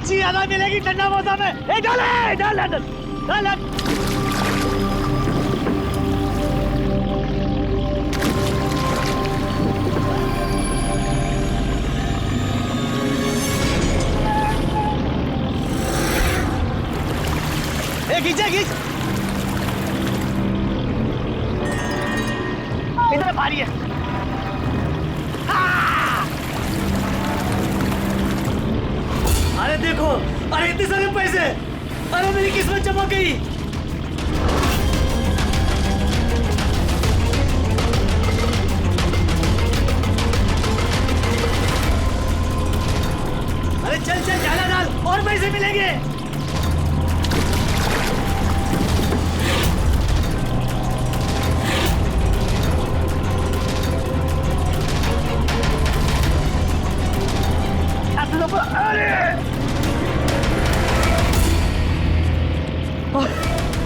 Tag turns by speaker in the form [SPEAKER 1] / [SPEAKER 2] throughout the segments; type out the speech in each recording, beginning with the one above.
[SPEAKER 1] अच्छी हवा मिलेगी ठंडा मौसम में। डाल। खींचा खींच, इधर भारी है। अरे देखो, अरे इतने सारे पैसे, अरे मेरी किस्मत चमक गई। अरे चल चल डाला डाल, और पैसे मिलेंगे।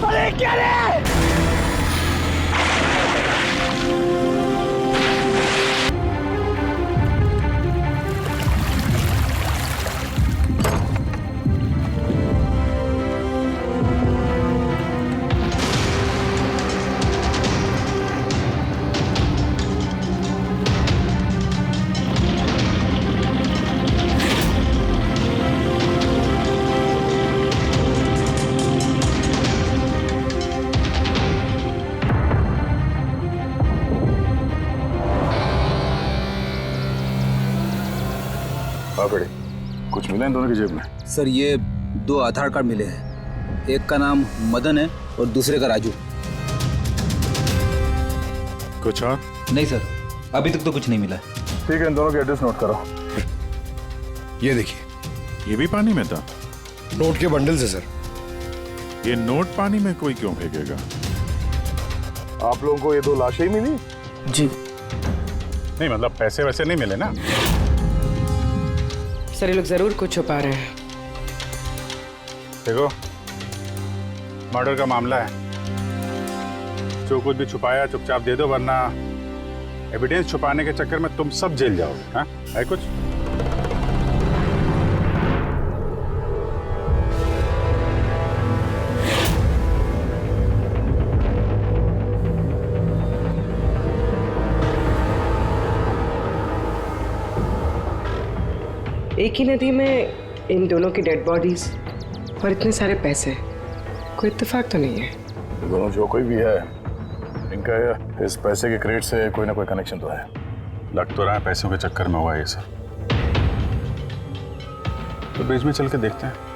[SPEAKER 1] अरे क्या रे?
[SPEAKER 2] कुछ मिला इन दोनों की जेब में?
[SPEAKER 3] सर ये 2 आधार कार्ड मिले हैं, एक का नाम मदन है और दूसरे का राजू।
[SPEAKER 2] कुछ और?
[SPEAKER 3] नहीं सर, अभी तक तो कुछ नहीं मिला।
[SPEAKER 2] ठीक है, इन दोनों के एड्रेस नोट करो।
[SPEAKER 4] ये देखिए,
[SPEAKER 2] ये भी पानी में था?
[SPEAKER 4] नोट के बंडल से सर।
[SPEAKER 2] ये नोट पानी में कोई क्यों फेंकेगा? आप लोगों को ये 2 लाशें ही मिली?
[SPEAKER 3] जी
[SPEAKER 2] नहीं मतलब पैसे वैसे नहीं मिले ना?
[SPEAKER 5] सर ये लोग जरूर कुछ छुपा रहे हैं।
[SPEAKER 2] देखो, मर्डर का मामला है, जो कुछ भी छुपाया चुपचाप दे दो, वरना एविडेंस छुपाने के चक्कर में तुम सब जेल जाओगे। हाँ है कुछ?
[SPEAKER 5] एक ही नदी में इन दोनों की डेड बॉडीज और इतने सारे पैसे, कोई इत्तेफाक तो नहीं है।
[SPEAKER 2] दोनों जो कोई भी है, इनका इस पैसे के क्रेट से कोई ना कोई कनेक्शन तो है। लग तो रहा है पैसों के चक्कर में हुआ ये सब। तो बीच में चल के देखते हैं।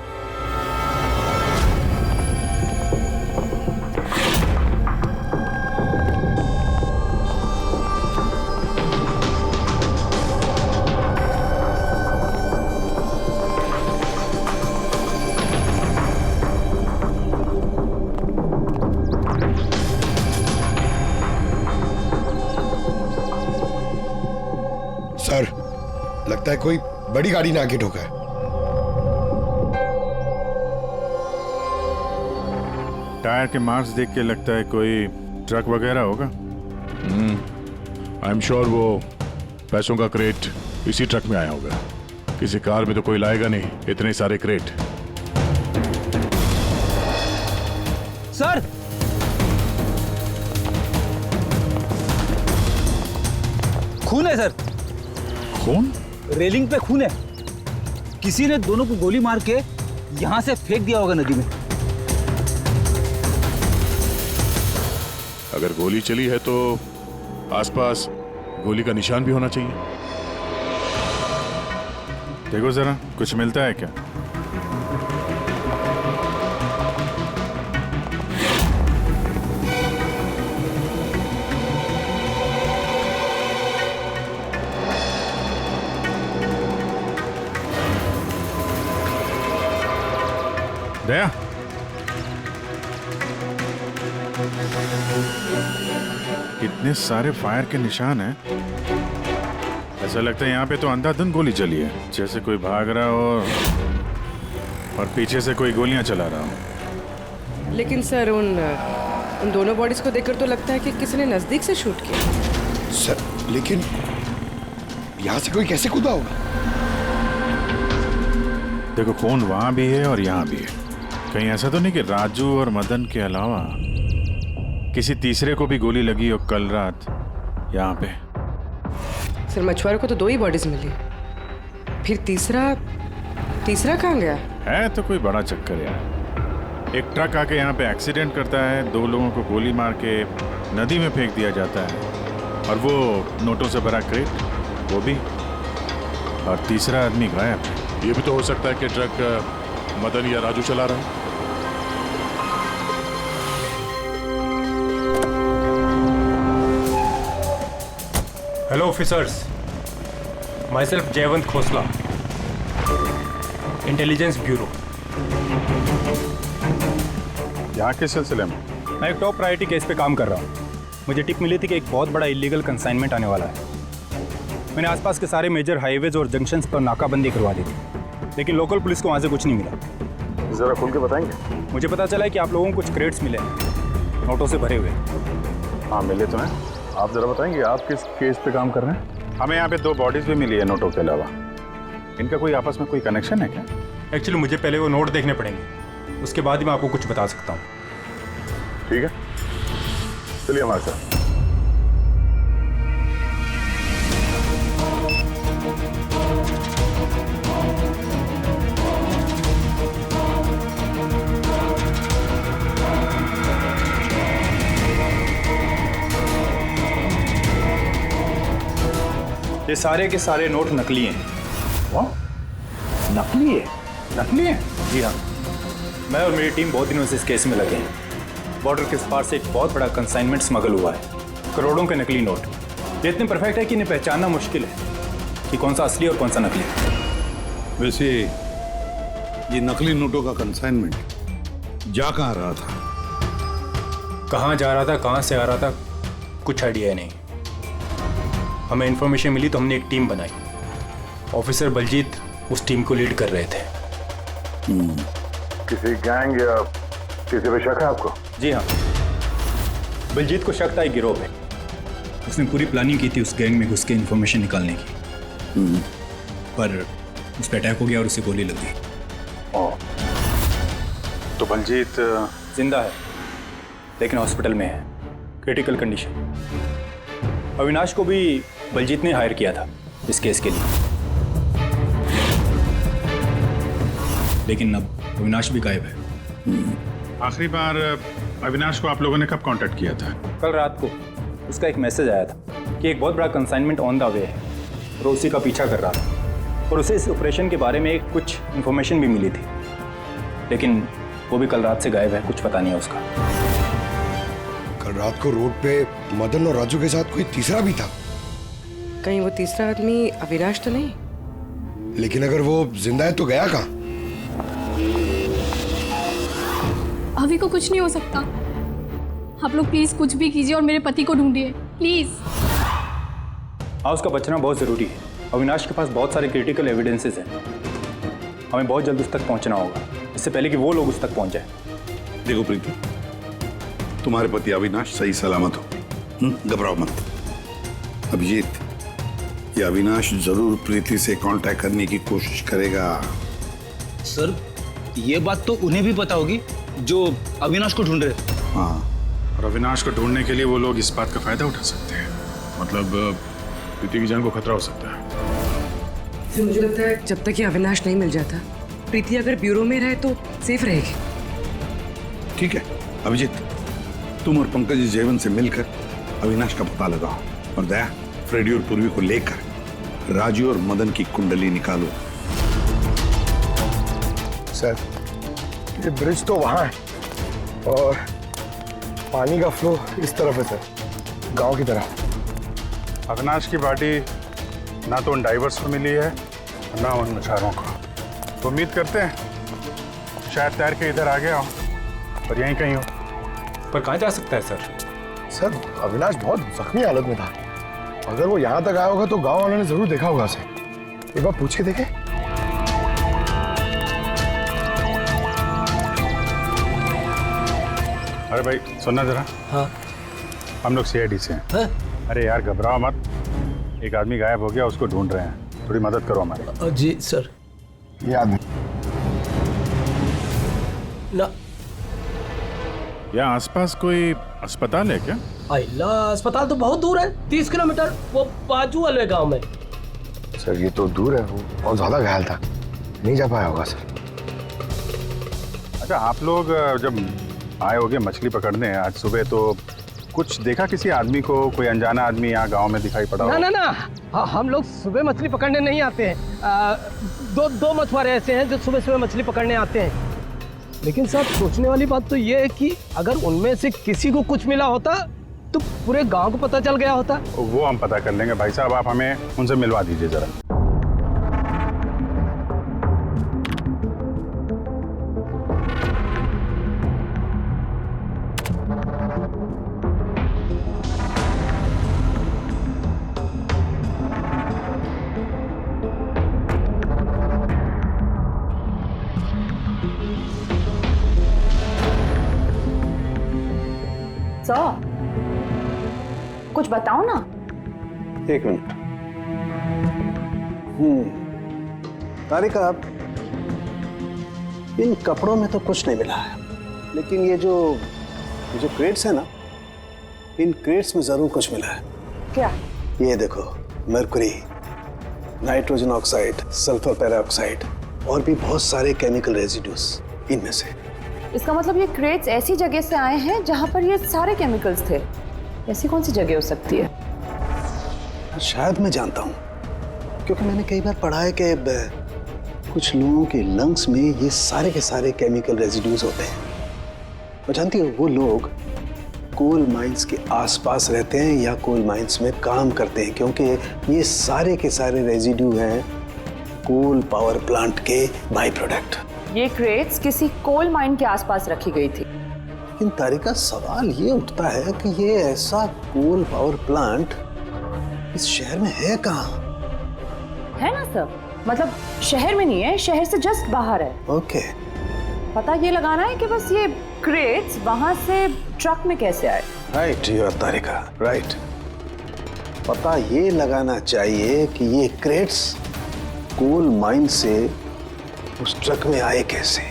[SPEAKER 4] सर लगता है कोई बड़ी गाड़ी ने आके ठोका है।
[SPEAKER 2] टायर के मार्क्स देख के लगता है कोई ट्रक वगैरह होगा।
[SPEAKER 6] आई एम श्योर वो पैसों का क्रेट इसी ट्रक में आया होगा। किसी कार में तो कोई लाएगा नहीं इतने सारे क्रेट।
[SPEAKER 3] सर खून है सर।
[SPEAKER 6] खून?
[SPEAKER 3] रेलिंग पे खून है। किसी ने दोनों को गोली मार के यहां से फेंक दिया होगा नदी में।
[SPEAKER 6] अगर गोली चली है तो आसपास गोली का निशान भी होना चाहिए।
[SPEAKER 2] देखो जरा, कुछ मिलता है क्या? दया, इतने सारे फायर के निशान हैं। ऐसा लगता है यहाँ पे तो अंधाधुंध गोली चली है, जैसे कोई भाग रहा हो और पीछे से कोई गोलियां चला रहा हो।
[SPEAKER 5] लेकिन सर उन दोनों बॉडीज को देखकर तो लगता है कि किसी ने नजदीक से शूट किया।
[SPEAKER 4] सर लेकिन यहाँ से कोई कैसे कूदा होगा?
[SPEAKER 2] देखो फोन वहां भी है और यहाँ भी है। कहीं ऐसा तो नहीं कि राजू और मदन के अलावा किसी तीसरे को भी गोली लगी हो कल रात यहाँ पे?
[SPEAKER 5] सर मछुआरों को तो 2 ही बॉडीज मिली, फिर तीसरा कहाँ गया?
[SPEAKER 2] है तो कोई बड़ा चक्कर यार। एक ट्रक आके यहाँ पे एक्सीडेंट करता है, 2 लोगों को गोली मार के नदी में फेंक दिया जाता है, और वो नोटों से भरा क्रेट वो भी, और तीसरा आदमी गायब है।
[SPEAKER 6] ये भी तो हो सकता है कि ट्रक मदन या राजू चला रहा है।
[SPEAKER 7] Hello officers, my self Jaywant Khosla, intelligence bureau.
[SPEAKER 2] यहाँ के सिलसिले में?
[SPEAKER 7] मैं एक टॉप प्रायोरिटी केस पे काम कर रहा हूँ। मुझे टिप मिली थी कि एक बहुत बड़ा इलीगल कंसाइनमेंट आने वाला है। मैंने आसपास के सारे मेजर हाईवेज और जंक्शंस पर नाकाबंदी करवा दी थी, लेकिन लोकल पुलिस को वहाँ से कुछ नहीं मिला।
[SPEAKER 2] जरा खुल के बताएंगे?
[SPEAKER 7] मुझे पता चला है कि आप लोगों को कुछ क्रेट्स मिले हैं, नोटों से भरे हुए।
[SPEAKER 2] हाँ मिले तो हैं। आप जरा बताएंगे आप किस केस पे काम कर रहे हैं? हमें यहाँ पे 2 बॉडीज भी मिली है नोटों के अलावा। इनका कोई आपस में कोई कनेक्शन है क्या?
[SPEAKER 7] एक्चुअली मुझे पहले वो नोट देखने पड़ेंगे, उसके बाद ही मैं आपको कुछ बता सकता हूँ।
[SPEAKER 2] ठीक है, चलिए हमारे साथ।
[SPEAKER 7] ये सारे के सारे नोट नकली हैं।
[SPEAKER 2] नकली है? नकली है?
[SPEAKER 7] जी हाँ, मैं और मेरी टीम बहुत दिनों से इस केस में लगे हैं। बॉर्डर के पार से एक बहुत बड़ा कंसाइनमेंट स्मगल हुआ है, करोड़ों के नकली नोट। ये इतने परफेक्ट है कि इन्हें पहचानना मुश्किल है कि कौन सा असली और कौन सा नकली है।
[SPEAKER 8] वैसे ये नकली नोटों का कंसाइनमेंट जा कहाँ रहा था?
[SPEAKER 7] कहाँ जा रहा था, कहाँ से आ रहा था, कुछ आइडिया नहीं। हमें इन्फॉर्मेशन मिली तो हमने एक टीम बनाई। ऑफिसर बलजीत उस टीम को लीड कर रहे थे।
[SPEAKER 2] किसी गैंग या किसी पे शक है आपको?
[SPEAKER 7] जी हाँ, बलजीत को शक था एक गिरोह पे। उसने पूरी प्लानिंग की थी उस गैंग में घुस के इन्फॉर्मेशन निकालने की, पर उस पर अटैक हो गया और उसे गोली लग गई।
[SPEAKER 2] तो बलजीत
[SPEAKER 7] जिंदा है लेकिन हॉस्पिटल में है, क्रिटिकल कंडीशन। अविनाश को भी बलजीत ने हायर किया था इस केस के लिए, लेकिन अब अविनाश भी गायब है।
[SPEAKER 2] आखिरी बार अविनाश को आप लोगों ने कब कांटेक्ट किया था?
[SPEAKER 7] कल रात को उसका एक मैसेज आया था कि एक बहुत बड़ा कंसाइनमेंट ऑन द वे है और उसी का पीछा कर रहा था, और उसे इस ऑपरेशन के बारे में कुछ इन्फॉर्मेशन भी मिली थी, लेकिन वो भी कल रात से गायब है। कुछ पता नहीं है उसका।
[SPEAKER 4] कल रात को रोड पे मदन और राजू के साथ कोई तीसरा भी था।
[SPEAKER 5] कहीं वो तीसरा आदमी अविनाश तो नहीं?
[SPEAKER 4] लेकिन अगर वो जिंदा है तो गया कहाँ?
[SPEAKER 9] अभी को कुछ नहीं हो सकता। आप लोग प्लीज कुछ भी कीजिए और मेरे पति को ढूंढिए प्लीज।
[SPEAKER 7] हाँ, उसका बचना बहुत ज़रूरी है। अविनाश के पास बहुत सारे क्रिटिकल एविडेंसेस हैं। हमें बहुत जल्द उस तक पहुंचना होगा, इससे पहले कि वो लोग उस तक पहुंच जाए।
[SPEAKER 8] देखो प्रीति, तुम्हारे पति अविनाश सही सलामत हो, घबराओ मत। अभिजीत, ये अविनाश जरूर प्रीति से कांटेक्ट करने की कोशिश करेगा।
[SPEAKER 3] सर ये बात तो उन्हें भी पता होगी जो अविनाश को ढूंढ रहे।
[SPEAKER 8] हाँ,
[SPEAKER 2] और अविनाश को ढूंढने के लिए वो लोग इस बात का फायदा उठा सकते हैं, मतलब प्रीति की जान को खतरा हो सकता है।
[SPEAKER 5] तो मुझे लगता है जब तक ये अविनाश नहीं मिल जाता, प्रीति अगर ब्यूरो में रहे तो सेफ रहेगी।
[SPEAKER 8] ठीक है अभिजीत, तुम और पंकज जयवंत से मिलकर अविनाश का पता लगाओ, और दया फ्रेडी और पूर्वी को लेकर राजू और मदन की कुंडली निकालो।
[SPEAKER 4] सर ये ब्रिज तो वहाँ है और पानी का फ्लो इस तरफ है सर, गांव की तरफ।
[SPEAKER 2] अविनाश की बॉडी ना तो उन डाइवर्स को मिली है ना उन मछुआरों को। तो उम्मीद करते हैं शायद तैर के इधर आ गया हो और यहीं कहीं हो।
[SPEAKER 7] पर कहाँ जा सकता है सर?
[SPEAKER 4] सर अविनाश बहुत जख्मी हालत में था। अगर वो यहाँ तक आया होगा तो गांव वालों ने जरूर देखा होगा उसे। एक बार पूछ के देखे।
[SPEAKER 2] अरे भाई सुनना जरा।
[SPEAKER 1] हाँ
[SPEAKER 2] हम लोग CID से हैं।
[SPEAKER 1] हाँ?
[SPEAKER 2] अरे यार घबराओ मत, एक आदमी गायब हो गया, उसको ढूंढ रहे हैं, थोड़ी मदद करो हमारी।
[SPEAKER 1] जी सर।
[SPEAKER 4] ये आदमी
[SPEAKER 1] ना
[SPEAKER 2] यहाँ आसपास कोई अस्पताल है क्या?
[SPEAKER 1] अल्लाह, अस्पताल तो बहुत दूर है, 30 किलोमीटर, वो बाजू वाले गांव में।
[SPEAKER 4] सर ये तो दूर है, वो बहुत ज्यादा घायल था, नहीं जा पाया होगा सर।
[SPEAKER 2] अच्छा, आप लोग जब आए होगे मछली पकड़ने आज सुबह, तो कुछ देखा किसी आदमी को? कोई अनजाना आदमी यहाँ गांव में दिखाई पड़ा?
[SPEAKER 1] ना ना ना, हम लोग सुबह मछली पकड़ने नहीं आते हैं। दो मछुआरे ऐसे हैं जो सुबह सुबह मछली पकड़ने आते हैं। लेकिन साहब, सोचने वाली बात तो ये है कि अगर उनमें से किसी को कुछ मिला होता तो पूरे गांव को पता चल गया होता।
[SPEAKER 2] वो हम पता कर लेंगे भाई साहब, आप हमें उनसे मिलवा दीजिए जरा।
[SPEAKER 10] कुछ बताओ ना।
[SPEAKER 11] एक मिनट। तारिका, इन कपड़ों में तो कुछ नहीं मिला है, लेकिन ये जो क्रेट्स है ना, इन क्रेट्स में जरूर कुछ मिला है।
[SPEAKER 10] क्या?
[SPEAKER 11] ये देखो, mercury, nitrogen oxide, sulphur peroxide और भी बहुत सारे केमिकल रेजिड्यूज इनमें से।
[SPEAKER 10] इसका मतलब ये क्रेट्स ऐसी जगह से आए हैं जहां पर ये सारे केमिकल्स थे। ऐसी कौन सी जगह हो सकती है?
[SPEAKER 11] शायद मैं जानता हूँ, क्योंकि मैंने कई बार पढ़ा है कि कुछ लोगों के लंग्स में ये सारे के सारे केमिकल रेजिड्यूज होते हैं। और जानती हो, वो लोग कोल माइंस के आसपास रहते हैं या कोल माइंस में काम करते हैं, क्योंकि ये सारे के सारे रेजिड्यू हैं कोल पावर प्लांट के बाई प्रोडक्ट।
[SPEAKER 10] ये क्रेट्स किसी कोल माइन के आसपास रखी गई थी।
[SPEAKER 11] लेकिन तारिका, सवाल ये उठता है कि ये ऐसा कोल पावर प्लांट इस शहर में है कहाँ?
[SPEAKER 10] है ना सर, मतलब शहर में नहीं है, शहर से जस्ट बाहर है।
[SPEAKER 11] ओके।
[SPEAKER 10] पता ये लगाना है कि बस ये क्रेट्स वहां से ट्रक में कैसे आए।
[SPEAKER 11] Right you Tarika, right. पता ये लगाना चाहिए कि ये क्रेट्स कोल माइन से उस ट्रक में आए कैसे।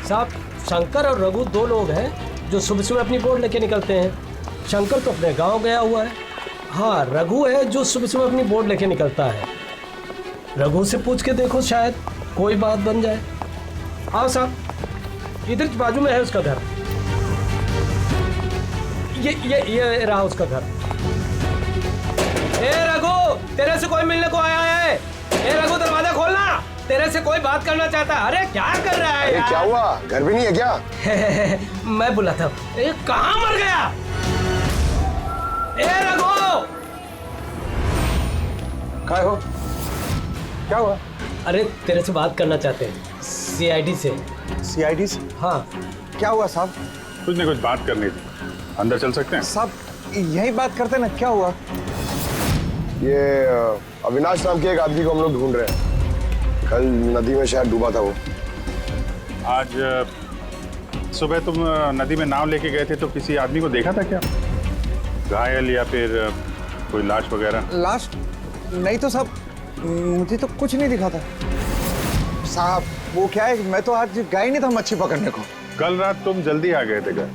[SPEAKER 1] साहब, शंकर और रघु दो लोग हैं जो सुबह सुबह अपनी बोट लेके निकलते हैं। शंकर तो अपने गांव गया हुआ है। हाँ, रघु है जो सुबह सुबह अपनी बोट लेके निकलता है। रघु से पूछ के देखो, शायद कोई बात बन जाए। आओ साहब, इधर बाजू में है उसका घर। ये रहा उसका घर। ए रघु, तेरे से कोई मिलने को आया है। ए रघु, दरवाजा खोलना, तेरे से कोई बात करना चाहता है। अरे क्या कर रहा है यार?
[SPEAKER 4] क्या हुआ, घर भी नहीं है क्या?
[SPEAKER 1] मैं बुला था। कहाँ मर गया? ए रघु,
[SPEAKER 4] क्या हो? क्या हुआ?
[SPEAKER 1] अरे तेरे से बात करना चाहते हैं, सीआईडी से।
[SPEAKER 4] सीआईडी से?
[SPEAKER 1] हाँ।
[SPEAKER 4] क्या हुआ साहब?
[SPEAKER 2] कुछ नहीं, कुछ बात करनी थी। अंदर चल सकते हैं?
[SPEAKER 4] साहब यही बात करते ना, क्या हुआ? ये अविनाश नाम के एक आदमी को हम लोग ढूंढ रहे हैं। कल नदी में शायद डूबा था वो।
[SPEAKER 2] आज सुबह तुम नदी में नाव लेके गए थे, तो किसी आदमी को देखा था क्या? घायल या फिर कोई लाश वगैरह?
[SPEAKER 12] लाश नहीं तो साहब, मुझे तो कुछ नहीं दिखा था साहब। वो क्या है, मैं तो आज गया ही नहीं था मच्छी पकड़ने को।
[SPEAKER 2] कल रात तुम जल्दी आ गए थे घर,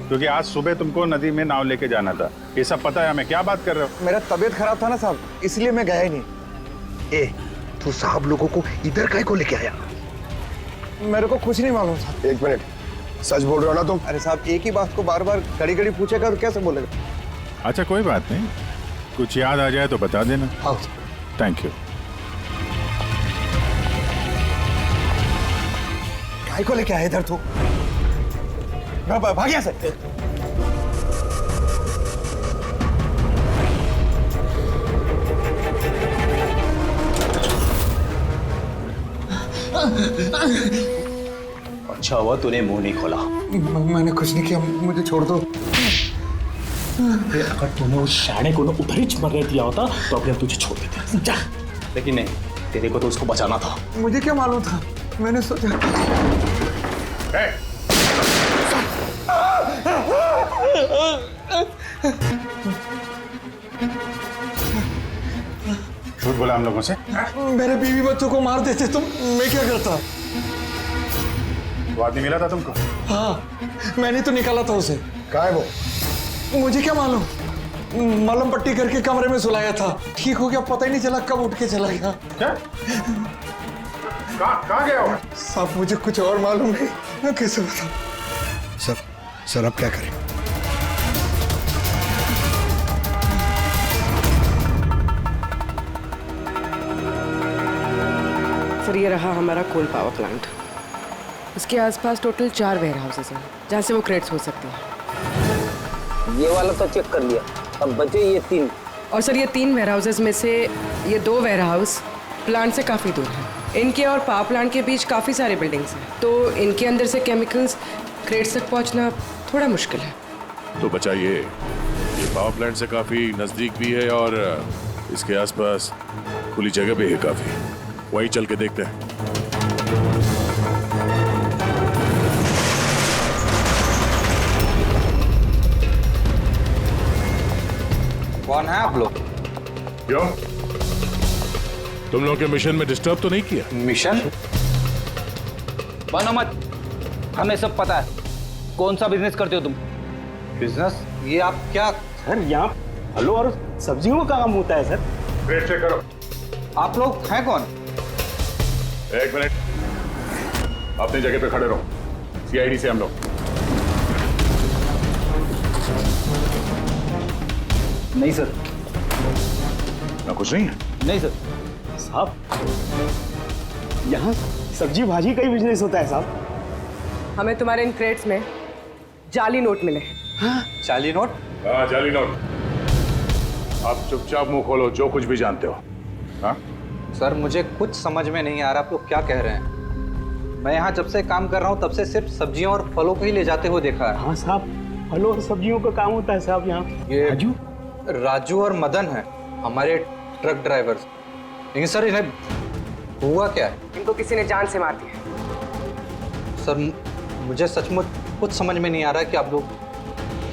[SPEAKER 2] क्योंकि आज सुबह तुमको नदी में नाव लेके जाना था। ये सब पता है हमें, क्या बात कर रहे हो?
[SPEAKER 12] मेरा तबीयत खराब था ना साहब, इसलिए मैं गया ही नहीं।
[SPEAKER 4] तू साहब लोगों को इधर काहे को लेके आया?
[SPEAKER 12] मेरे को कुछ नहीं मालूम साहब।
[SPEAKER 4] एक मिनट, सच बोल रहे हो ना तुम?
[SPEAKER 12] अरे साहब, एक ही बात को बार बार घड़ी घड़ी पूछेगा तो कैसे बोलेगा?
[SPEAKER 2] अच्छा कोई बात नहीं, कुछ याद आ जाए तो बता देना।
[SPEAKER 12] हाँ।
[SPEAKER 2] Thank you.
[SPEAKER 12] काहे को लेके आया इधर तू? भाग यहाँ से।
[SPEAKER 7] अच्छा हुआ तूने मुंह नहीं खोला।
[SPEAKER 12] मैंने कुछ नहीं किया, मुझे छोड़ दो।
[SPEAKER 1] अगर तूने उस शाणे को उधर ही मरने दिया होता तो अभी हम तुझे छोड़ देते। जा।
[SPEAKER 7] लेकिन नहीं, तेरे को तो उसको बचाना था।
[SPEAKER 12] मुझे क्या मालूम था, मैंने सोचा।
[SPEAKER 2] झूठ बोला हम लोगों से?
[SPEAKER 12] मेरे बीवी बच्चों को मार देते तुम, मैं क्या करता?
[SPEAKER 2] वो आदमी मिला था तुमको?
[SPEAKER 12] हाँ, मैंने तो निकाला था उसे।
[SPEAKER 4] कहाँ है वो?
[SPEAKER 12] मुझे क्या मालूम, मलम पट्टी करके कमरे में सुलाया था, ठीक हो गया, पता ही नहीं चला कब उठ के चला गया।
[SPEAKER 2] क्या? कहाँ गया वो?
[SPEAKER 12] साहब मुझे कुछ और मालूम नहीं, मैं कैसे बताऊं।
[SPEAKER 4] सर अब क्या करें?
[SPEAKER 5] सर ये रहा हमारा कोल पावर प्लांट। इसके आसपास टोटल 4 वेयर हाउसेस हैं जहाँ से वो क्रेट्स हो सकते हैं।
[SPEAKER 3] ये वाला तो चेक कर लिया, अब बचे ये 3।
[SPEAKER 5] और सर ये 3 वेयर हाउसेस में से ये 2 वेयर हाउस प्लांट से काफ़ी दूर हैं। इनके और पावर प्लांट के बीच काफ़ी सारे बिल्डिंग्स हैं, तो इनके अंदर से केमिकल्स क्रेट्स तक पहुँचना थोड़ा मुश्किल है।
[SPEAKER 6] तो बचाइए, ये पावर प्लांट से काफी नजदीक भी है और इसके आसपास खुली जगह भी है काफी, वहीं चल के देखते हैं।
[SPEAKER 3] कौन है आप लोग?
[SPEAKER 6] क्यों, तुम लोगों के मिशन में डिस्टर्ब तो नहीं किया?
[SPEAKER 3] मिशन? बनो मत, हमें सब पता है। कौन सा बिजनेस करते हो तुम? बिजनेस? ये आप क्या?
[SPEAKER 11] सर यहाँ फलों और सब्जियों का काम होता है सर।
[SPEAKER 2] क्रेट चेक करो।
[SPEAKER 3] आप लोग हैं कौन?
[SPEAKER 6] एक मिनट, अपनी जगह पे खड़े रहो। सीआईडी से हम लोग।
[SPEAKER 3] नहीं सर।
[SPEAKER 6] ना कुछ नहीं है?
[SPEAKER 3] नहीं सर।
[SPEAKER 11] साहब यहाँ सब्जी भाजी का ही बिजनेस होता है साहब।
[SPEAKER 5] हमें तुम्हारे इन क्रेट्स में जाली नोट मिले।
[SPEAKER 3] हाँ? जाली नोट?
[SPEAKER 6] हाँ, जाली नोट। आप चुपचाप मुंह खोलो, जो कुछ भी जानते हो। हाँ?
[SPEAKER 3] सर मुझे कुछ समझ में नहीं आ रहा आप लोग क्या कह रहे हैं। मैं यहाँ जब से काम कर रहा हूँ तब से सिर्फ सब्जियों और फलों को ही ले जाते हुए देखा है।
[SPEAKER 11] हाँ साहब, फलों और सब्जियों का काम होता है साहब यहाँ।
[SPEAKER 3] ये राजू और मदन है हमारे ट्रक ड्राइवर्स। लेकिन सर इन्हें हुआ क्या है?
[SPEAKER 5] इनको किसी ने जान से मार दिया।
[SPEAKER 3] सर मुझे सचमुच कुछ समझ में नहीं आ रहा है कि आप लोग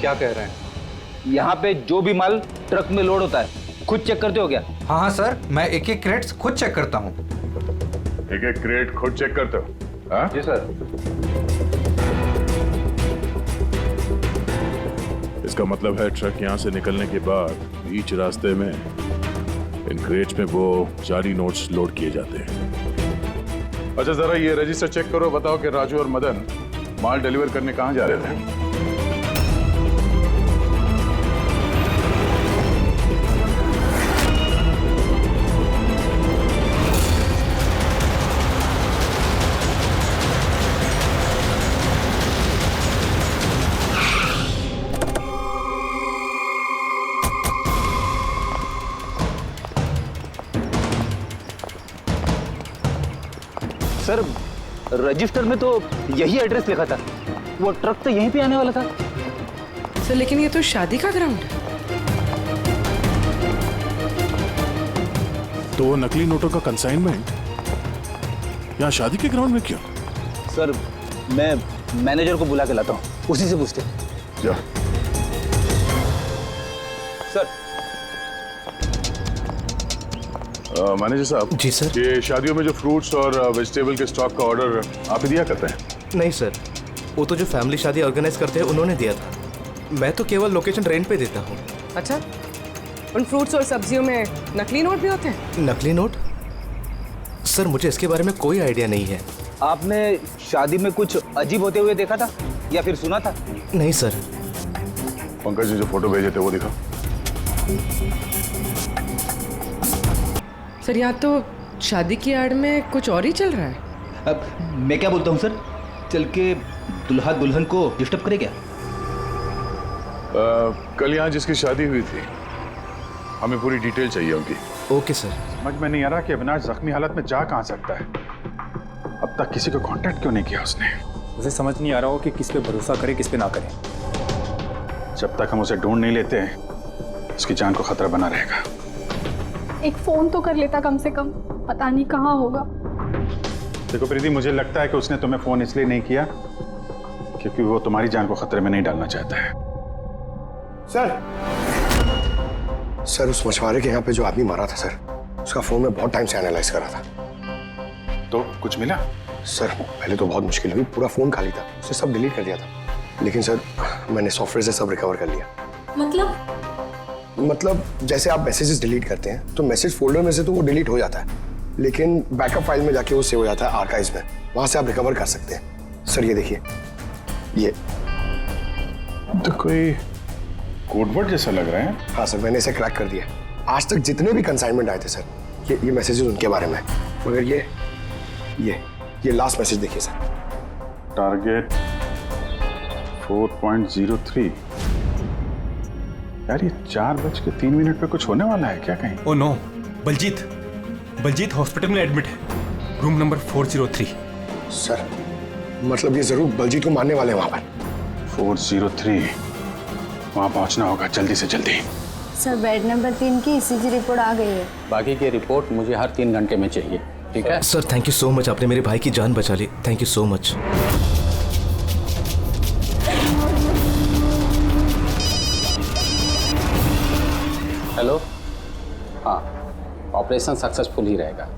[SPEAKER 3] क्या कह रहे हैं।
[SPEAKER 13] यहाँ पे जो भी माल ट्रक में लोड होता है खुद चेक करते हो क्या?
[SPEAKER 3] हाँ हाँ सर, मैं एक एक क्रेट्स खुद चेक करता हूँ।
[SPEAKER 6] एक एक क्रेट खुद चेक करते हो? हाँ?
[SPEAKER 3] जी सर।
[SPEAKER 6] इसका मतलब है ट्रक यहाँ से निकलने के बाद बीच रास्ते में इन क्रेट्स में वो जाली नोट्स लोड किए जाते हैं। अच्छा, जरा ये रजिस्टर चेक करो, बताओ कि राजू और मदन माल डिलीवर करने कहाँ जा रहे थे?
[SPEAKER 13] सर रजिस्टर में तो यही एड्रेस लिखा था, वो ट्रक तो यहीं पे आने वाला था।
[SPEAKER 5] सर लेकिन ये तो शादी का ग्राउंड है।
[SPEAKER 6] तो वो नकली नोटों का कंसाइनमेंट यहाँ शादी के ग्राउंड में क्यों?
[SPEAKER 13] सर मैं मैनेजर को बुला के लाता हूँ, उसी से पूछते।
[SPEAKER 6] जा।
[SPEAKER 13] सर
[SPEAKER 6] मैनेजर साहब।
[SPEAKER 14] जी सर।
[SPEAKER 6] ये शादियों में जो फ्रूट्स और वेजिटेबल के स्टॉक का ऑर्डर आप ही दिया करते हैं?
[SPEAKER 14] नहीं सर, वो तो जो फैमिली शादी ऑर्गेनाइज करते हैं उन्होंने दिया था। मैं तो केवल लोकेशन रेंट पे देता हूँ।
[SPEAKER 5] अच्छा, उन फ्रूट्स और सब्जियों में नकली नोट भी होते हैं?
[SPEAKER 14] नकली नोट? सर मुझे इसके बारे में कोई आइडिया नहीं है।
[SPEAKER 13] आपने शादी में कुछ अजीब होते हुए देखा था या फिर सुना था?
[SPEAKER 14] नहीं सर।
[SPEAKER 6] पंकज जी जो फोटो भेजे थे वो दिखा।
[SPEAKER 5] सर यहाँ तो शादी की आड़ में कुछ और ही चल रहा है।
[SPEAKER 13] अब मैं क्या बोलता हूँ सर, चल के दुल्हा दुल्हन को डिस्टर्ब करे क्या?
[SPEAKER 6] कल यहाँ जिसकी शादी हुई थी हमें पूरी डिटेल चाहिए उनकी।
[SPEAKER 14] Okay sir.
[SPEAKER 2] समझ में नहीं आ रहा कि अविनाश जख्मी हालत में जा कहाँ सकता है। अब तक किसी को कांटेक्ट क्यों नहीं किया उसने?
[SPEAKER 7] मुझे समझ नहीं आ रहा हो कि किस पे भरोसा करे किस पे ना करे।
[SPEAKER 2] जब तक हम उसे ढूंढ नहीं लेते उसकी जान को खतरा बना रहेगा।
[SPEAKER 9] एक फोन तो कर लेता कम से कम, पता नहीं कहाँ होगा।
[SPEAKER 2] देखो प्रीति, मुझे लगता है कि उसने तुम्हें फोन इसलिए नहीं किया क्योंकि वो तुम्हारी जान को खतरे में नहीं डालना चाहता है।
[SPEAKER 4] सर उस मछुआरे के यहाँ पे जो आदमी मारा था सर, उसका फोन में बहुत टाइम से एनालाइज करा था।
[SPEAKER 2] तो कुछ मिला?
[SPEAKER 4] सर पहले तो बहुत मुश्किल हुई, पूरा फोन खाली था, उसने सब डिलीट कर दिया था। लेकिन सर मैंने सॉफ्टवेयर से सब रिकवर कर लिया। मतलब जैसे आप मैसेजेस डिलीट करते हैं तो मैसेज फोल्डर में से तो वो डिलीट हो जाता है, लेकिन बैकअप फाइल में जाके वो सेव हो जाता है आर्काइव्स में, वहां से आप रिकवर कर सकते हैं। सर ये देखिए, ये
[SPEAKER 2] तो कोई कोडवर्ड जैसा लग रहा है।
[SPEAKER 4] हाँ सर, मैंने इसे क्रैक कर दिया। आज तक जितने भी कंसाइनमेंट आए थे सर, ये मैसेजेस उनके बारे में है। मगर ये लास्ट मैसेज देखिए सर।
[SPEAKER 2] टारगेट 4.03। यार ये 4:03 पे कुछ होने वाला है क्या कहीं?
[SPEAKER 15] ओ नो, बलजीत हॉस्पिटल में एडमिट है, रूम नंबर 403।
[SPEAKER 4] सर मतलब ये जरूर बलजीत को मारने वाले हैं वहां पर।
[SPEAKER 2] 403 वहां पहुंचना होगा जल्दी से जल्दी।
[SPEAKER 16] सर बेड नंबर 3 की ईसीजी रिपोर्ट आ गई है।
[SPEAKER 13] बाकी की रिपोर्ट मुझे हर 3 घंटे में चाहिए, ठीक है?
[SPEAKER 14] Sir thank you so much, आपने मेरे भाई की जान बचा ली। Thank you so much.
[SPEAKER 13] Hello, हाँ, ऑपरेशन सक्सेसफुल ही रहेगा।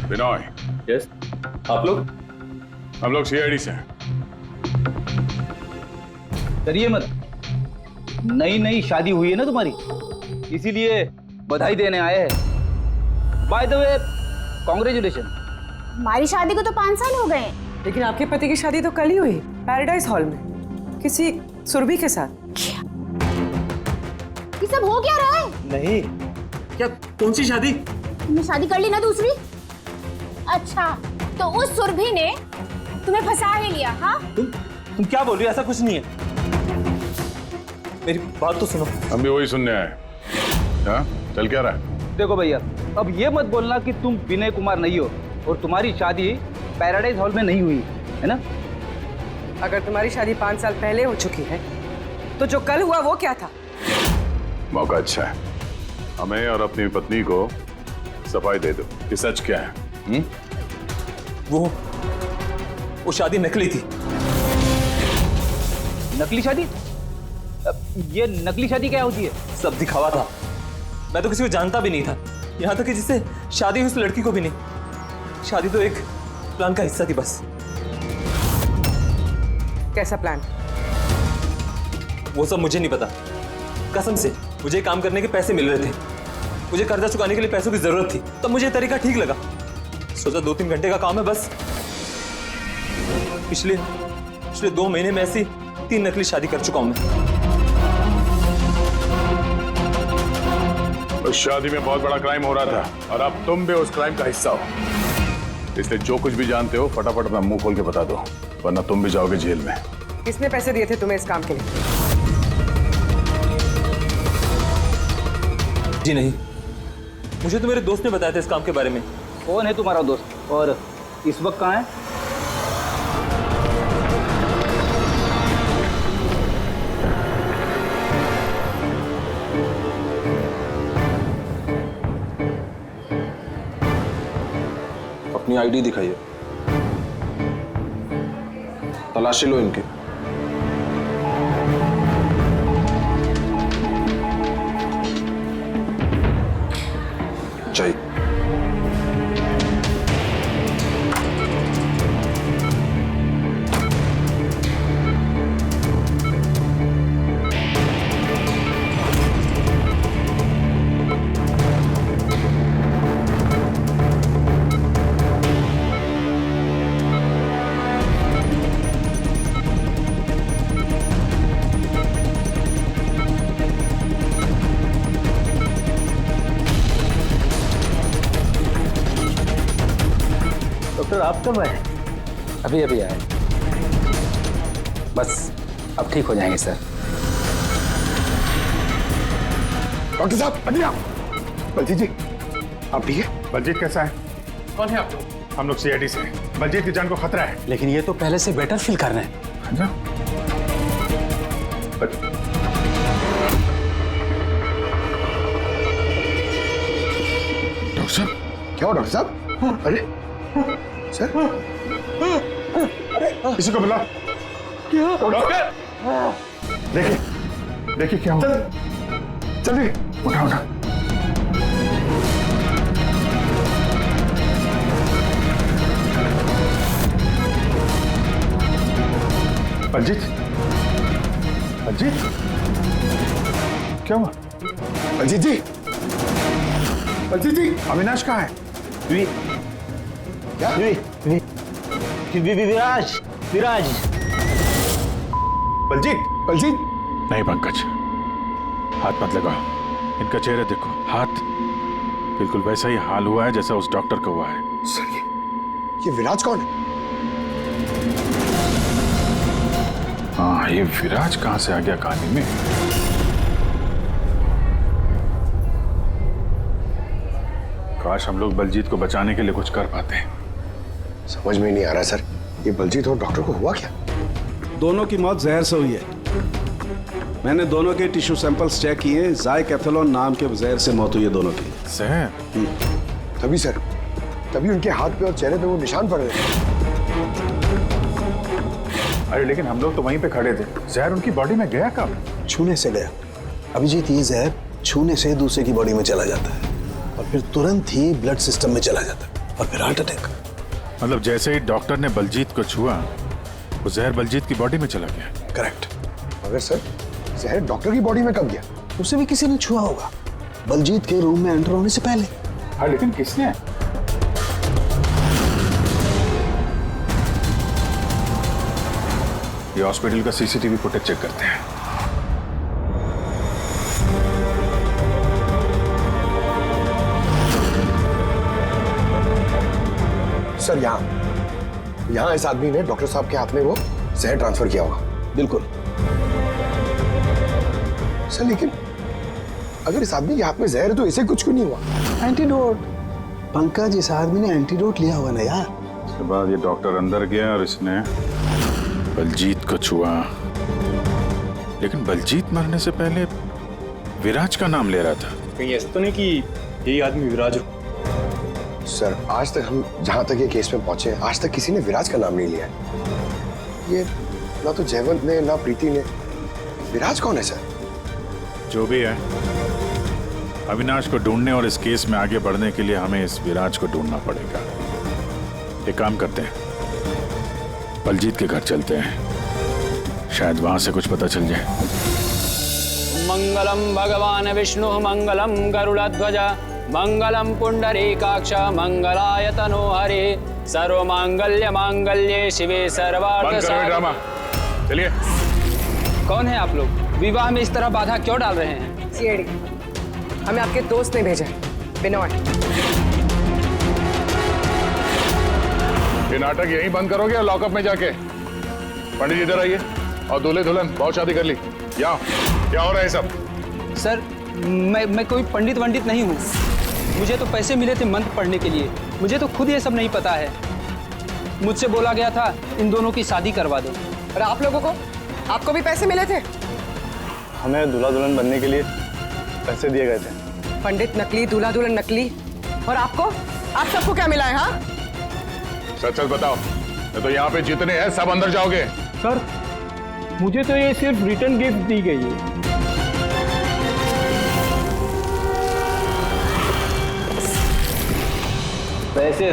[SPEAKER 2] बिनॉय।
[SPEAKER 15] यस, आप लोग?
[SPEAKER 2] हम लोग सीआईडी से हैं।
[SPEAKER 13] डरिए मत, नई शादी हुई है ना तुम्हारी, इसीलिए बधाई देने आए हैं। By the way, congratulation.
[SPEAKER 16] हमारी शादी को तो 5 साल हो गए,
[SPEAKER 5] लेकिन आपके पति की शादी तो कल ही हुई, पैराडाइज हॉल में, किसी सुरभि के साथ।
[SPEAKER 16] ये सब हो क्या रहा है?
[SPEAKER 15] नहीं, क्या कौन सी शादी?
[SPEAKER 16] तुमने शादी कर ली ना दूसरी? अच्छा, तो उस सुरभि ने तुम्हें फंसा ही लिया? हाँ,
[SPEAKER 15] तुम क्या बोल रही हो? ऐसा कुछ नहीं है, मेरी बात तो सुनो।
[SPEAKER 2] हम भी वही सुनने आए। हाँ, चल क्या रहा है?
[SPEAKER 13] देखो भैया, अब ये मत बोलना कि तुम विनय कुमार नहीं हो और तुम्हारी शादी पैराडाइज हॉल में नहीं हुई है ना?
[SPEAKER 5] अगर तुम्हारी शादी 5 साल पहले हो चुकी है तो जो कल हुआ वो क्या था?
[SPEAKER 2] मौका अच्छा है, हमें और अपनी पत्नी को सफाई दे दो कि सच क्या है।
[SPEAKER 15] वो शादी नकली थी।
[SPEAKER 13] नकली शादी? ये नकली शादी क्या होती है?
[SPEAKER 15] सब दिखावा था, मैं तो किसी को जानता भी नहीं था, यहाँ तक कि जिससे शादी हुई उस लड़की को भी नहीं। शादी तो एक प्लान का हिस्सा थी बस।
[SPEAKER 5] कैसा प्लान?
[SPEAKER 15] वो सब मुझे नहीं पता, कसम से। मुझे काम करने के पैसे मिल रहे थे, मुझे कर्जा चुकाने के लिए पैसों की जरूरत थी, तब मुझे तरीका ठीक लगा। सोचा 2-3 घंटे का काम है बस। पिछले 2 महीने में ऐसी 3 नकली शादी कर चुका हूं मैं।
[SPEAKER 2] उस शादी में बहुत बड़ा क्राइम हो रहा था और अब तुम भी उस क्राइम का हिस्सा हो, इसलिए जो कुछ भी जानते हो फटाफट अपना मुंह खोल के बता दो, वरना तुम भी जाओगे जेल में।
[SPEAKER 5] किसने पैसे दिए थे तुम्हें इस काम के लिए?
[SPEAKER 15] जी नहीं, मुझे तो मेरे दोस्त ने बताया था इस काम के बारे में।
[SPEAKER 13] कौन है तुम्हारा दोस्त और इस वक्त कहाँ है?
[SPEAKER 15] अपनी आईडी दिखाइए, तलाशी लो इनके। चाहिए
[SPEAKER 13] डॉक्टर, आप कब आए? अभी आए, बस अब ठीक हो जाएंगे सर।
[SPEAKER 4] डॉक्टर साहब, अनिया! बलजीत जी, आप ठीक है?
[SPEAKER 2] बलजीत कैसा है?
[SPEAKER 15] कौन है आप लोग?
[SPEAKER 2] हम लोग सीआईडी से हैं। बलजीत की जान को खतरा है।
[SPEAKER 13] लेकिन ये तो पहले से बेटर फील कर रहे हैं।
[SPEAKER 2] अच्छा?
[SPEAKER 4] डॉक्टर साहब, क्या हुआ डॉक्टर साहब? अरे सर
[SPEAKER 2] किसी को बुला।
[SPEAKER 6] क्या डॉक्टर?
[SPEAKER 2] देखिए क्या हुआ।
[SPEAKER 4] जल्दी
[SPEAKER 2] उठा उठा। बलजीत, बलजीत क्या हुआ?
[SPEAKER 4] बलजीत जी, बलजीत जी,
[SPEAKER 2] अविनाश कहाँ है?
[SPEAKER 4] क्या?
[SPEAKER 13] विराज, विराज।
[SPEAKER 2] बलजीत,
[SPEAKER 4] बलजीत,
[SPEAKER 2] नहीं पंकज, हाथ मत लगाओ। इनका चेहरा देखो, हाथ बिल्कुल वैसा ही हाल हुआ है जैसा उस डॉक्टर का हुआ है।
[SPEAKER 4] सर ये विराज कौन है?
[SPEAKER 2] हाँ, ये विराज कहाँ से आ गया कहानी में? काश हम लोग बलजीत को बचाने के लिए कुछ कर पाते।
[SPEAKER 4] समझ में नहीं आ रहा सर, ये बलजीत और डॉक्टर को हुआ क्या?
[SPEAKER 11] दोनों की मौत जहर से हुई है। मैंने दोनों के टिश्यू सैंपल्स चेक किए, ज़ाइकैथोलोन नाम के जहर से मौत हुई है दोनों की।
[SPEAKER 2] जहर?
[SPEAKER 4] तभी सर, तभी उनके हाथ पे और चेहरे पे वो निशान पड़ रहे थे।
[SPEAKER 2] अरे लेकिन हम लोग तो वहीं पे खड़े थे, जहर उनकी बॉडी में गया कब?
[SPEAKER 11] छूने से गया। अभिजीत, ये जहर छूने से दूसरे की बॉडी में चला जाता है और फिर तुरंत ही ब्लड सिस्टम में चला जाता है और फिर हार्ट अटैक।
[SPEAKER 2] मतलब जैसे ही डॉक्टर ने बलजीत को छुआ, वो जहर बलजीत की बॉडी में चला गया।
[SPEAKER 11] करेक्ट।
[SPEAKER 4] मगर सर, जहर डॉक्टर की बॉडी में कब गया?
[SPEAKER 11] उसे भी किसी ने छुआ होगा, बलजीत के रूम में एंटर होने से पहले।
[SPEAKER 2] हाँ, लेकिन किसने? ये हॉस्पिटल का सीसीटीवी फुटेज चेक करते हैं।
[SPEAKER 4] सर यहाँ इस आदमी ने डॉक्टर साहब के हाथ में वो जहर ट्रांसफर किया होगा।
[SPEAKER 11] बिल्कुल।
[SPEAKER 4] सर लेकिन अगर इस आदमी के हाथ में जहर है तो इसे कुछ क्यों नहीं हुआ?
[SPEAKER 11] एंटीडोट। पंकज, इस आदमी ने एंटीडोट लिया हुआ ना यार।
[SPEAKER 2] उसके बाद ये डॉक्टर अंदर गया और इसने बलजीत को छुआ। लेकिन बलजीत मरने से पहले विराज का नाम ले रहा था।
[SPEAKER 7] कहीं ऐसा तो नहीं कि यही आदमी विराज हो?
[SPEAKER 4] सर आज तक हम जहां तक ये केस में पहुंचे, आज तक किसी ने विराज का नाम नहीं लिया है। ये ना तो जयवंत ने ना प्रीति ने। विराज कौन है सर?
[SPEAKER 2] जो भी है, अविनाश को ढूंढने और इस केस में आगे बढ़ने के लिए हमें इस विराज को ढूंढना पड़ेगा। एक काम करते हैं, बलजीत के घर चलते हैं, शायद वहां से कुछ पता चल जाए।
[SPEAKER 17] मंगलम भगवान विष्णु मंगलम गरुड़ध्वज मंगलम पुंडरीकाक्ष मंगलाय तनो हरे सर्वमांगल्य मांगल्ये शिवे सर्वार्थ
[SPEAKER 2] ड्रामा। चलिए।
[SPEAKER 17] कौन है आप लोग? विवाह में इस तरह बाधा क्यों डाल रहे हैं?
[SPEAKER 5] सीएडी, हमें आपके दोस्त ने भेजा। बिनोय,
[SPEAKER 6] ये नाटक यहीं बंद करोगे या लॉकअप में जाके? पंडित इधर आइए और दूल्हे दुल्हन बहुत शादी कर ली। क्या हो रहा है सब?
[SPEAKER 17] सर मैं कोई पंडित वंडित नहीं हूँ। मुझे तो पैसे मिले थे मंत्र पढ़ने के लिए। मुझे तो खुद ये सब नहीं पता है। मुझसे बोला गया था इन दोनों की शादी करवा दो।
[SPEAKER 5] और आप लोगों को, आपको भी पैसे मिले थे?
[SPEAKER 7] हमें दूल्हा दुल्हन बनने के लिए पैसे दिए गए थे।
[SPEAKER 5] पंडित नकली, दूल्हा दुल्हन नकली, और आपको, आप सबको क्या मिला है? हाँ,
[SPEAKER 6] सच सच बताओ, तो यहाँ पे जितने हैं सब अंदर जाओगे?
[SPEAKER 17] सर मुझे तो ये सिर्फ रिटर्न गिफ्ट दी गई है।
[SPEAKER 13] पैसे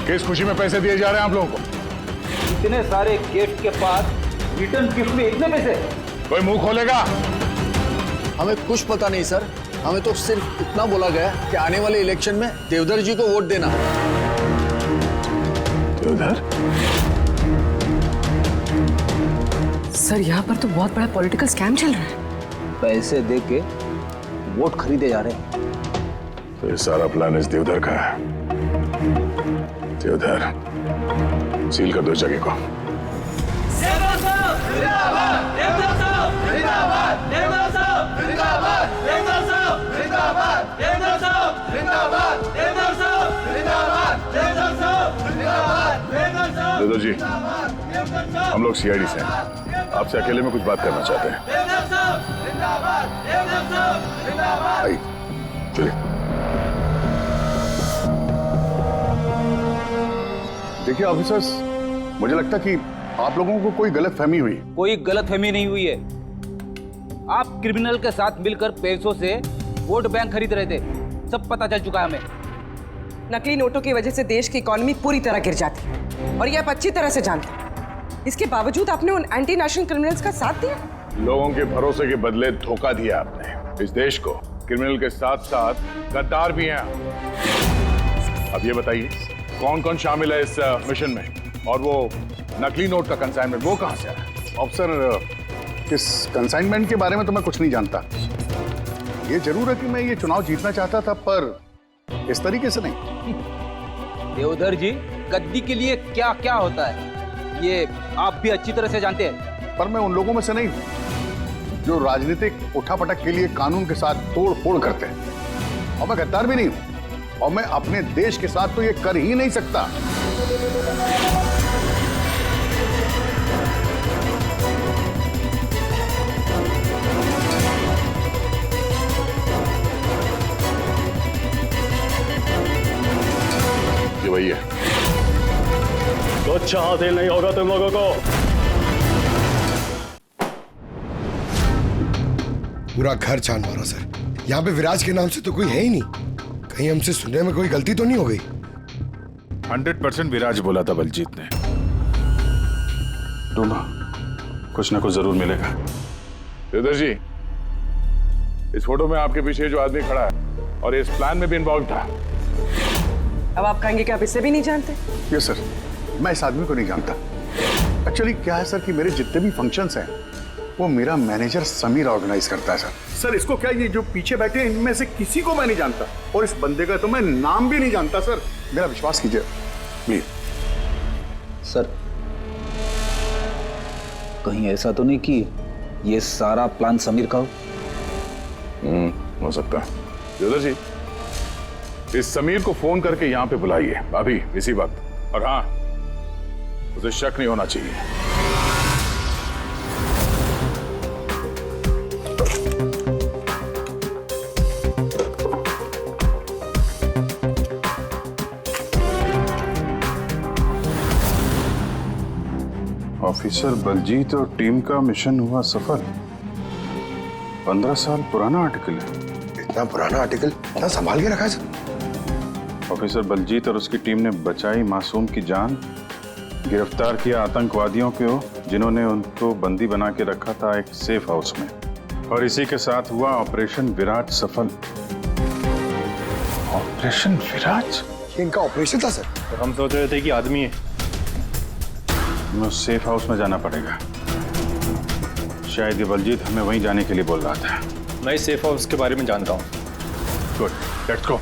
[SPEAKER 6] किस खुशी में पैसे दिए जा रहे हैं आप लोगों को?
[SPEAKER 13] इतने सारे गिफ्ट के पास रिटर्न गिफ्ट में इतने पैसे?
[SPEAKER 6] कोई मुंह खोलेगा?
[SPEAKER 12] हमें कुछ पता नहीं सर, हमें तो सिर्फ इतना बोला गया कि आने वाले इलेक्शन में देवधर जी को वोट देना।
[SPEAKER 6] देवधर?
[SPEAKER 5] सर यहाँ पर तो बहुत बड़ा पॉलिटिकल स्कैम चल रहा है।
[SPEAKER 13] पैसे दे के वोट खरीदे जा रहे हैं।
[SPEAKER 6] तो ये सारा प्लान इस देवधर का है। देवधर, सील कर दो इस जगह को। देवधर जी, हम लोग सीआईडी से हैं। आपसे अकेले में कुछ बात करना चाहते हैं। आइए, चलिए। देखिए ऑफिसर्स, मुझे लगता कि आप लोगों को कोई गलतफहमी हुई।
[SPEAKER 13] कोई गलतफहमी नहीं हुई है। आप क्रिमिनल के साथ मिलकर पैसों से वोट बैंक खरीद रहे थे, सब पता चल चुका है हमें।
[SPEAKER 5] नकली नोटों की वजह से देश की इकोनॉमी पूरी तरह गिर जाती है और ये आप अच्छी तरह से जानते हैं। इसके बावजूद आपने उन एंटी नेशनल क्रिमिनल्स का साथ दिया।
[SPEAKER 6] लोगों के भरोसे के बदले धोखा दिया आपने इस देश को। क्रिमिनल के साथ साथ गद्दार भी हैं। अब ये बताइए कौन कौन शामिल है इस मिशन में, और वो नकली नोट का कंसाइनमेंट वो कहां से आया?
[SPEAKER 8] ऑफिसर, इस कंसाइनमेंट के बारे में तो मैं कुछ नहीं जानता। ये जरूर है कि मैं ये चुनाव जीतना चाहता था, पर इस तरीके से नहीं।
[SPEAKER 13] देवधर जी, गद्दी के लिए क्या क्या होता है ये आप भी अच्छी तरह से जानते हैं।
[SPEAKER 8] पर मैं उन लोगों में से नहीं हूं जो राजनीतिक उठापटक के लिए कानून के साथ तोड़ फोड़ करते हैं, और मैं गद्दार भी नहीं हूं, और मैं अपने देश के साथ तो ये कर ही नहीं सकता।
[SPEAKER 6] ये वही है।
[SPEAKER 18] कुछ हासिल नहीं होगा तुम लोगों को।
[SPEAKER 4] पूरा घर छान मारा सर। यहाँ पे विराज के नाम से तो कोई है ही नहीं। कहीं हमसे सुनने में कोई गलती तो नहीं हो गई?
[SPEAKER 2] 100% विराज बोला था बलजीत ने। ढूंढो, कुछ ना कुछ जरूर मिलेगा।
[SPEAKER 6] देवधर जी, इस फोटो में आपके पीछे जो आदमी खड़ा है और इस प्लान में भी इन्वॉल्व था।
[SPEAKER 5] अब आप कहेंगे कि आप इसे भी नहीं जानते?
[SPEAKER 8] यस सर, मैं इस आदमी को नहीं जानता। एक्चुअली क्या है सर कि मेरे जितने भी फंक्शंस हैं वो मेरा मैनेजर समीर ऑर्गेनाइज करता है सर। सर इसको क्या, ये जो पीछे बैठे हैं इनमें से किसी को मैं नहीं जानता, और इस बंदे का तो मैं नाम भी नहीं जानता सर। मेरा विश्वास कीजिए प्लीज।
[SPEAKER 13] सर कहीं ऐसा तो नहीं कि ये सारा प्लान समीर का हो?
[SPEAKER 6] हो सकता है। देवधर जी, इस समीर को फोन करके यहाँ पे बुलाइए अभी इसी वक्त, और हाँ, उसे शक नहीं होना चाहिए।
[SPEAKER 2] ऑफिसर बलजीत और टीम का मिशन हुआ सफल। 15 साल पुराना आर्टिकल है।
[SPEAKER 4] इतना पुराना आर्टिकल इतना संभाल के रखा है सर?
[SPEAKER 2] ऑफिसर बलजीत और उसकी टीम ने बचाई मासूम की जान, गिरफ्तार किया आतंकवादियों को जिन्होंने उनको बंदी बना के रखा था एक सेफ हाउस में, और इसी के साथ हुआ ऑपरेशन विराज सफल। ऑपरेशन विराज?
[SPEAKER 4] ये इनका ऑपरेशन था सर?
[SPEAKER 15] तो हम सोच रहे थे कि आदमी है।
[SPEAKER 2] हमें उस सेफ हाउस में जाना पड़ेगा। शायद ये बलजीत हमें वहीं जाने के लिए बोल रहा था।
[SPEAKER 15] मैं इस सेफ हाउस के बारे में जानता हूँ।
[SPEAKER 2] Good, let's go.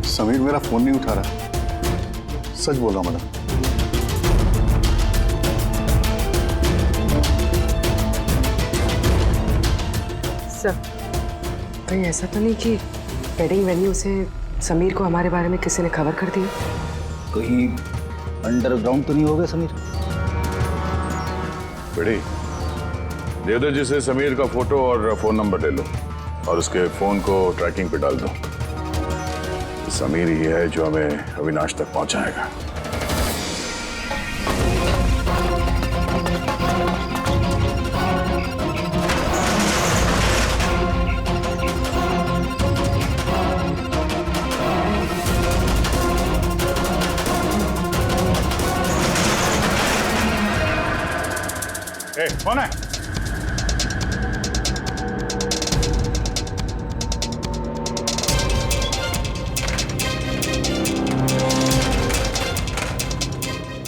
[SPEAKER 8] समीर मेरा फोन नहीं उठा रहा, सच बोल रहा हूं मैडम।
[SPEAKER 5] सर, कहीं ऐसा तो नहीं कि वेडिंग वेन्यू से समीर को हमारे बारे में किसी ने खबर कर दी?
[SPEAKER 13] कहीं अंडरग्राउंड तो नहीं हो गया समीर?
[SPEAKER 6] बेटी, देवधर जी से समीर का फोटो और फोन नंबर ले लो और उसके फोन को ट्रैकिंग पे डाल दो। समीर ही है जो हमें अविनाश तक पहुंचाएगा। कौन है?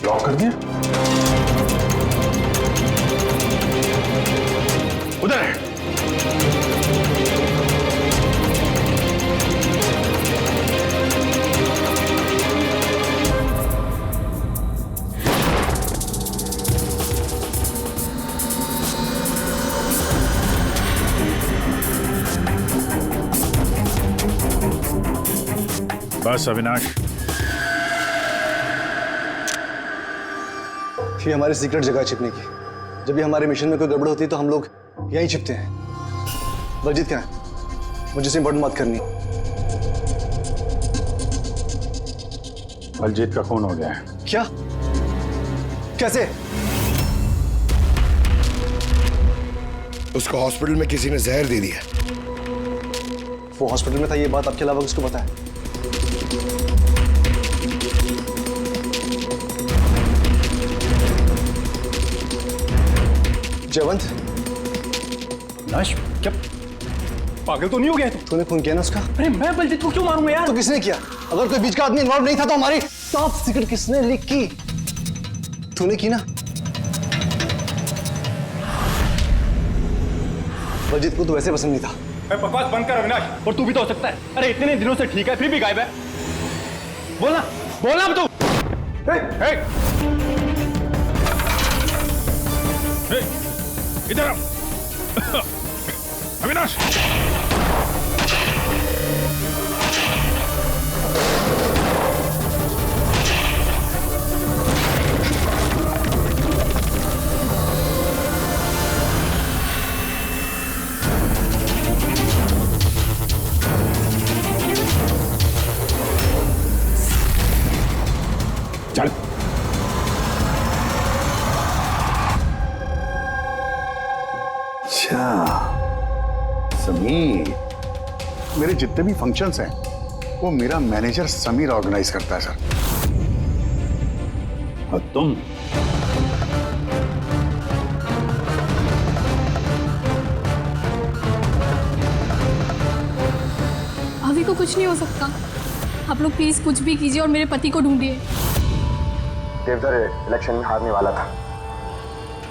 [SPEAKER 6] लॉक कर दिया? उधर है।
[SPEAKER 2] बस अविनाश,
[SPEAKER 11] ये हमारी सीक्रेट जगह है छिपने की। जब भी हमारे मिशन में कोई गड़बड़ होती है तो हम लोग यहीं छिपते हैं। बलजीत क्या है? मुझे से इंपॉर्टेंट बात करनी।
[SPEAKER 2] बलजीत का खून हो गया है।
[SPEAKER 11] क्या? कैसे?
[SPEAKER 4] उसको हॉस्पिटल में किसी ने जहर दे दिया।
[SPEAKER 11] वो हॉस्पिटल में था, ये बात आपके अलावा किसको पता है? जयवंत,
[SPEAKER 7] नाश, क्या पागल तो नहीं हो गया तू?
[SPEAKER 11] तूने खून किया ना उसका?
[SPEAKER 7] अरे मैं बलजीत को क्यों मारूंगा यार?
[SPEAKER 11] तो किसने किया? अगर कोई बीच का आदमी इन्वॉल्व नहीं था तो हमारी टॉप सीक्रेट किसने लीक की? तूने की ना? बलजीत को तो वैसे पसंद नहीं था।
[SPEAKER 7] अरे बकवास बंद कर अविनाश, और तू भी तो हो सकता है। अरे इतने दिनों से ठीक है, फिर भी गायब है। बोलना, बोलना अब तू।
[SPEAKER 2] इधर आओ। अविनाश, चल।
[SPEAKER 8] अच्छा समीर, मेरे जितने भी फंक्शंस हैं वो मेरा मैनेजर समीर ऑर्गेनाइज करता है सर। और तुम?
[SPEAKER 9] अभी को कुछ नहीं हो सकता। आप लोग प्लीज कुछ भी कीजिए और मेरे पति को ढूंढिए।
[SPEAKER 4] देवधर इलेक्शन में हारने वाला था,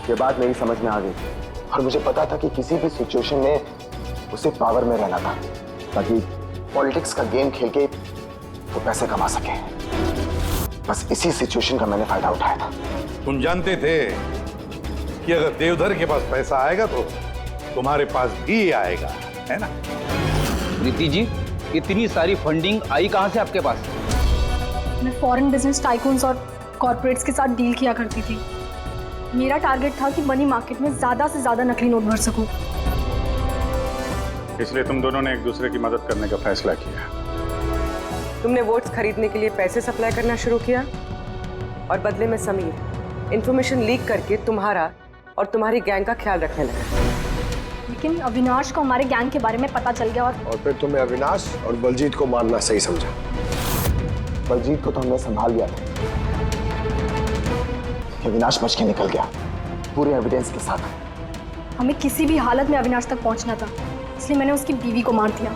[SPEAKER 4] ये बात मेरी समझ में आ गई और मुझे पता था कि किसी भी सिचुएशन में उसे पावर में रहना था ताकि पॉलिटिक्स का गेम खेल के वो पैसे कमा सके। बस इसी सिचुएशन का मैंने फायदा उठाया था।
[SPEAKER 8] तुम जानते थे कि अगर देवधर के पास पैसा आएगा तो तुम्हारे पास भी आएगा, है ना?
[SPEAKER 13] प्रीति जी, इतनी सारी फंडिंग आई कहां से आपके पास?
[SPEAKER 9] मैं फॉरेन बिजनेस टाइकून्स और कॉर्पोरेट्स के साथ डील किया करती थी। मेरा टारगेट था कि मनी मार्केट में ज्यादा से ज्यादा नकली नोट भर सकूं।
[SPEAKER 2] इसलिए तुम दोनों ने एक दूसरे की मदद करने का फैसला किया।
[SPEAKER 5] तुमने वोट्स खरीदने के लिए पैसे सप्लाई करना शुरू किया और बदले में समीर इंफॉर्मेशन लीक करके तुम्हारा और तुम्हारी गैंग का ख्याल रखने लगा।
[SPEAKER 9] लेकिन अविनाश को हमारे गैंग के बारे में पता चल गया
[SPEAKER 4] और फिर तुमने अविनाश और बलजीत को मारना सही समझा। बलजीत को तो हमने संभाल लिया था, अविनाश बच के निकल गया पूरे एविडेंस के साथ।
[SPEAKER 9] हमें किसी भी हालत में अविनाश तक पहुंचना था, इसलिए मैंने उसकी बीवी को मार दिया।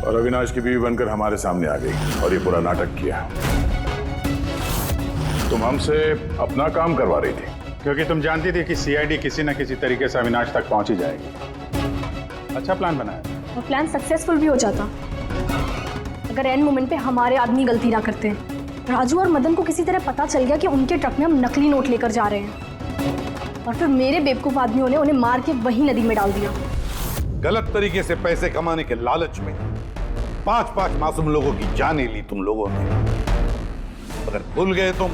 [SPEAKER 6] और अविनाश की बीवी बनकर हमारे सामने आ गई और ये पूरा नाटक किया। तुम हमसे अपना काम करवा रही थी
[SPEAKER 2] क्योंकि तुम जानती थी कि सीआईडी किसी न किसी तरीके से अविनाश तक पहुंच ही जाएगी। अच्छा प्लान बनाया।
[SPEAKER 9] और प्लान सक्सेसफुल भी हो जाता अगर एंड मोमेंट पे हमारे आदमी गलती ना करते। राजू और मदन को किसी तरह पता चल गया कि उनके ट्रक में हम नकली नोट लेकर जा रहे हैं और फिर मेरे बेवकूफ आदमियों ने उन्हें मार के वही नदी में डाल दिया।
[SPEAKER 8] गलत तरीके से पैसे कमाने के लालच में 5-5 मासूम लोगों की जानें ली तुम लोगों ने। अगर भूल गए तुम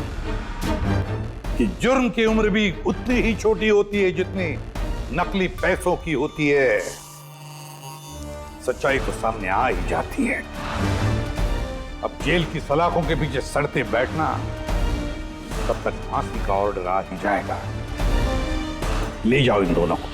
[SPEAKER 8] कि जुर्म की उम्र भी उतनी ही छोटी होती है जितनी नकली पैसों की होती है। सच्चाई तो सामने आ ही जाती है। अब जेल की सलाखों के पीछे सड़ते बैठना, तब तक फांसी का ऑर्डर आ ही जाएगा। ले जाओ इन दोनों को।